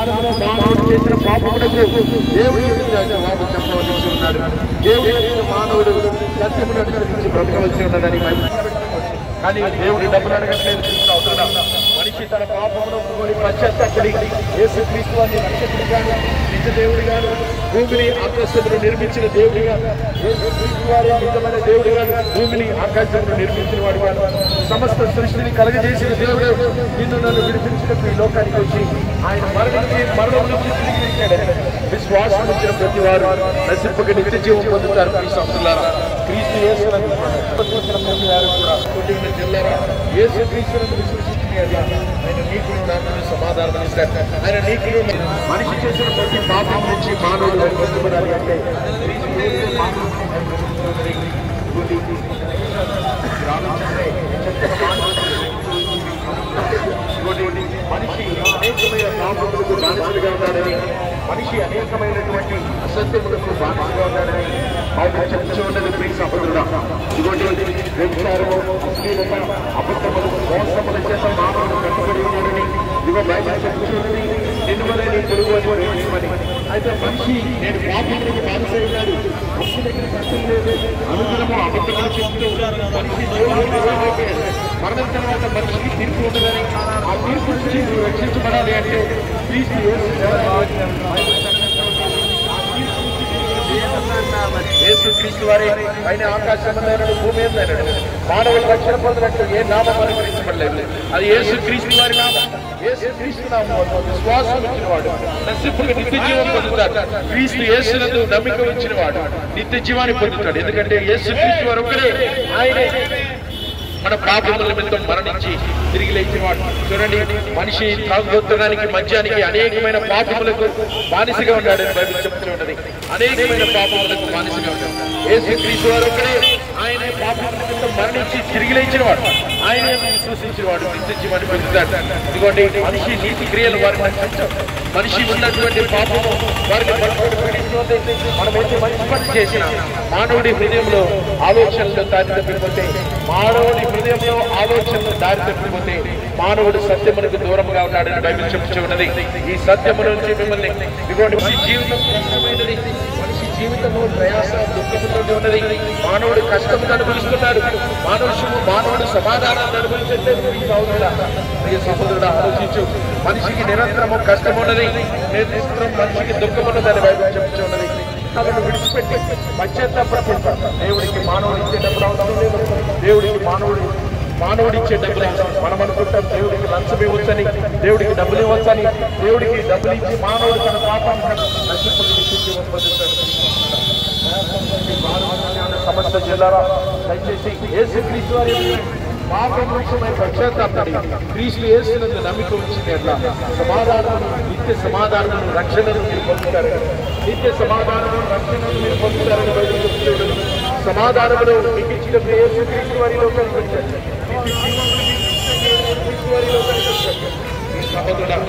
కాలంలో మానవుడు చేసిన పాపములకు దేవుడి జవాబు చెప్పవలసి ఉన్నాడు. దేవుడి మానవుడు సత్యమును అనుసరించి బ్రతకవలసి ఉన్నదని కానీ దేవుడి డబ్బులు అడగట్లేదు. మనిషి తన పాపమును పశ్చాత్తాపడి యేసుక్రీస్తు వారిని రక్షకుడిగాను నిజ దేవుడిగాను భూమిని ఆకాశమును నిర్మించిన దేవుడిగా యేసుక్రీస్తు వారి నిజమైన దేవుడిగాను భూమిని ఆకాశమును నిర్మించిన వాడుగాను సమస్త సృష్టిని కలగజేసిన దేవుడు నిన్ను నన్ను విడిపించినప్పుడు ఈ లోకానికి వచ్చి ఆయన మరణం నుంచి తిరిగి లేచాడు. విశ్వాసం ఇచ్చిన ప్రతి వారు నశింపక నిత్య జీవం పొందుతారు. క్రీస్తు యేసునందు ప్రతి వారు కూడా జిల్లారా యేసుక్రీస్తునందు విశ్వసించిన ఆయన నీకును నాకు సమాధానం ఇస్తాడు. ఆయన నీకును మనిషి చేసిన ప్రతి పాపం నుంచి మానవుడు పొందుకోవాలి అంటే మనిషి అనేకమైన పాపములకు బానిసలుగా ఉన్నాడని మనిషి అనేకమైనటువంటి అసత్యములకు బానిసగా ఉన్నాడని ఆయన చెప్తూ ఉన్నది ప్రియ సహోదరుడా. ఇటువంటి వ్యభిచారము అశ్లీలత అబద్ధములు మోసముల చేత మానవుడు కట్టుబడి ఉన్నాడని ఇదిగో బైబిల్ చెప్తున్నది. నిన్ను వలె నీ పొరుగు అని. అయితే మనిషి నేను పాపములకు బానిస అయినాడు, మనిషి దగ్గర కష్టం లేదు, అనుదినము అబద్ధములు చెప్తూ మనిషి మరణం తర్వాత మనిషికి తీర్పు ఉండదని ఆ తీర్పు నుంచి నువ్వు రక్షించబడాలి అంటే క్రీస్తు యేసుక్రీస్తు వారి ఆయన ఆకాశంలో భూమి మీద మానవులు రక్షణ పొందినట్టు ఏ నామం అనుకరించబడలేదు. అది యేసుక్రీస్తు వారి నామం. యేసుక్రీస్తు నామం విశ్వాసం ఇచ్చిన వాడు నశింపక నిత్య జీవం పొందుతాడు. క్రీస్తు యేసునందు నమ్మిక ఉంచిన వాడు నిత్య జీవాన్ని పొందుతాడు. ఎందుకంటే యేసుక్రీస్తు వారు ఒకరే ఆయనే మన పాపముల నిమిత్తం మరణించి తిరిగి లేచినవాడు. చూడండి, మనిషి తాగుబోతనానికి మద్యానికి అనేకమైన పాపములకు బానిసగా ఉన్నాడని బైబిల్ చెప్తూ ఉన్నది. అనేకమైన పాపములకు బానిసగా ఉన్నాడు. యేసుక్రీస్తు వారు ఒకరే ఆయన పాపముల నిమిత్తం మరణించి తిరిగి లేచినవాడు. ఆయన విశ్వసించిన వాడు నిత్య జీవాన్ని పొందుతాడు. ఇదిగోండి, మనిషి నీతి క్రియలు వారిని రక్షించాం. మనిషి ఉన్నటువంటి పాపము వారిని పట్టుబడి మనమైతే మంచి పని చేసిన మానవుడి హృదయంలో ఆలోచనలు దారి తప్పిపోతే మానవుడి హృదయంలో ఆలోచనలు దారి తప్పిపోతే మానవుడు సత్యమునకు దూరంగా ఉన్నాడని బైబిల్ చెప్తూ ఉన్నది. ఈ సత్యము నుంచి మిమ్మల్ని ఇదిగోండి, మనిషి జీవితం కష్టమైనది, మనిషి జీవితము ప్రయాస దుఃఖముతోటి ఉన్నది. మానవుడు కష్టము అనుభవిస్తున్నాడు, మానవుడు సమాధానాన్ని అనుభవించట్లేదు. ప్రియ సహోదరుడు ఆలోచించు, మనిషికి నిరంతరము కష్టం ఉన్నది, నిరంతరం మనిషికి దుఃఖం ఉన్నదని బైబిల్ చెప్తూ ఉన్నది. కాబట్టి విడిచిపెట్టి పశ్చాత్తాపడతాడు. దేవుడికి మానవుడు ఇచ్చే డబ్బులు అవసరం లేదు. దేవుడికి మానవుడు ఇచ్చే డబ్బులు మనం అనుకుంటాం దేవుడికి లంచం ఇవ్వచ్చని, దేవుడికి డబ్బులు ఇవ్వచ్చని. దేవుడికి డబ్బులు ఇచ్చి మానవుడు తన పాపాన్ని సమస్త జిల్లారా దయచేసి యేసుక్రీస్తు వారి పాపం విషయమై పశ్చాత్తాపడి క్రీస్తు యేసునందు నమ్మిక ఉంచింది. అట్లా సమాధానము, నిత్య సమాధానము, రక్షణను మీరు పొందుతారు. నిత్య సమాధానము, రక్షణను మీరు పొందుతారని బయట చెప్తున్నాడు. సమాధానమును మీకు ఇచ్చిన యేసుక్రీస్తు వారిలో కనిపించారు.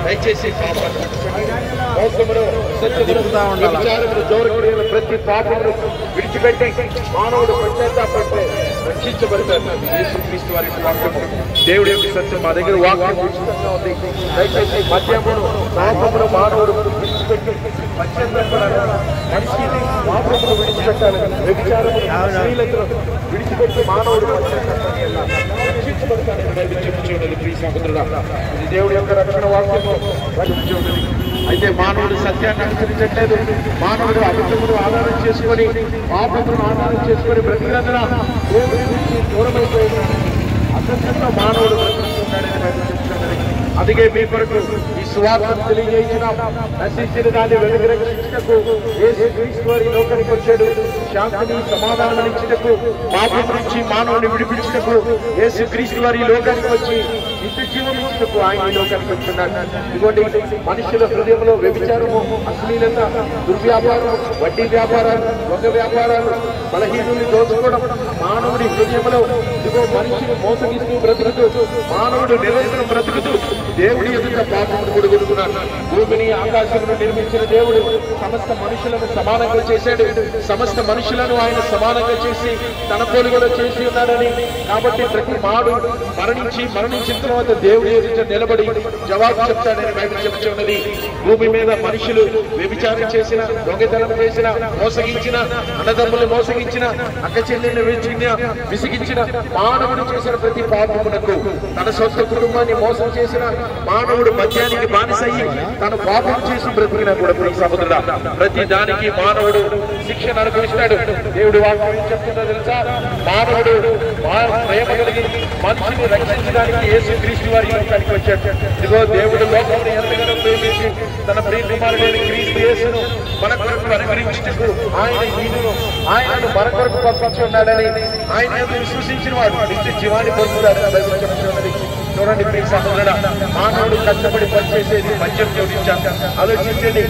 దయచేసి మోసమును, సత్యమును, విచారమును, జోరకుడిని ప్రతి పాపమును విడిచిపెట్టి మానవుడు పశ్చాత్తాపడితే రక్షించబడతారు. యేసుక్రీస్తు వారి వాక్యము దేవుడి యొక్క సత్యం మా దగ్గర వాక్యం ఉచితంగా ఉంది. దయచేసి మద్యమును పాపమును మానవుడు విడిచిపెట్టి పశ్చాత్తాపడాలి. మనిషిని పాపమును విడిచిపెట్టాలి. వ్యభిచారమును, శ్రీలతను విడిచిపెట్టి మానవుడు రక్షించబడతానని బైబిల్ చెప్పుచున్నది. ప్రియ సహోదరుడా, ఇది దేవుడి యొక్క రక్షణ వాక్యము రక్షించున్నది. అయితే మానవుడు సత్యాన్ని అనుసరించట్లేదు. మానవుడు అబద్ధమును ఆధారం చేసుకొని పాపమును ఆధారం చేసుకొని బ్రతికినందున దేవుడి నుంచి దూరమైపోయిన అసత్యంలో మానవుడు బ్రతుకుతున్నాడని బైబిల్ చెప్తున్నది. అందుకే మీ కొరకు ఈ సువార్తను తెలియజేసిన నశించిన దాన్ని వెలుగు రక్షించుటకు యేసుక్రీస్తు వారి లోకానికి వచ్చాడు. శాంతిని, సమాధానం ఇచ్చుటకు, పాపం నుంచి మానవుని విడిపించుటకు యేసుక్రీస్తు వారి లోకానికి వచ్చి నిత్య జీవం ఇచ్చుటకు ఆయన ఈ లోకానికి వచ్చున్నాడు. ఇదిగోండి, మనుషుల హృదయంలో వ్యభిచారము, అశ్లీలత, దుర్వ్యాపారం, వడ్డీ వ్యాపారాలు, దొంగ వ్యాపారాలు, బలహీనుల్ని దోచుకోవడం మానవుడి హృదయంలో ఇదిగో మనిషిని మోసగిస్తూ బ్రతుకుతూ మానవుడు నిరంతరం బ్రతుకుతూ దేవుడి ఎదుట పాపమును కొడుకున్నాడు. భూమిని ఆకాశమును నిర్మించిన దేవుడు సమస్త మనుషులను సమానంగా చేశాడు. సమస్త మనుషులను ఆయన సమానంగా చేసి తన పోలికలో చేసి ఉన్నాడని. కాబట్టి ప్రతి మానవుడు మరణించిన తర్వాత దేవుడి ఎదుట నిలబడి జవాబు చెప్తాడని బైబిల్ చెప్తూ ఉన్నది. భూమి మీద మనుషులు వ్యభిచారం చేసిన, దొంగతనం చేసిన, మోసగించిన, అన్నదమ్ములు మోసగించిన, అక్క చెల్లెల్ని విసిగించిన, మానవుడు చేసిన ప్రతి పాపమునకు, తన సొంత కుటుంబాన్ని మోసం చేసిన మానవుడు మద్యానికి బానిసయ్యి తను పాపం చేసి బ్రతికినా కూడా ప్రియ సహోదరుడా, ప్రతి దానికి మానవుడు శిక్షను అనుభవిస్తాడు. దేవుడు వాక్యం చెప్తుందో తెలుసా? మానవుడు ప్రేమ కలిగి మనిషిని రక్షించడానికి యేసుక్రీస్తు వారి లోకానికి వచ్చాడు. ఇదిగో దేవుడు లోకమును ఎంతగానో ప్రేమించి తన ప్రియ కుమారుడైన క్రీస్తు యేసును మన కొరకు అనుగ్రహించుటకు ఆయనను మన కొరకు పంపించి ఉన్నాడని, ఆయన విశ్వసించిన వాడు నిత్య జీవాన్ని పొందుతాడని బైబిల్ చెప్తున్నది. చూడండి ప్రియ సహోదరుడా, మానవుడు కష్టపడి పనిచేసేది మద్యం జోడించాలి. ఆలోచించండి.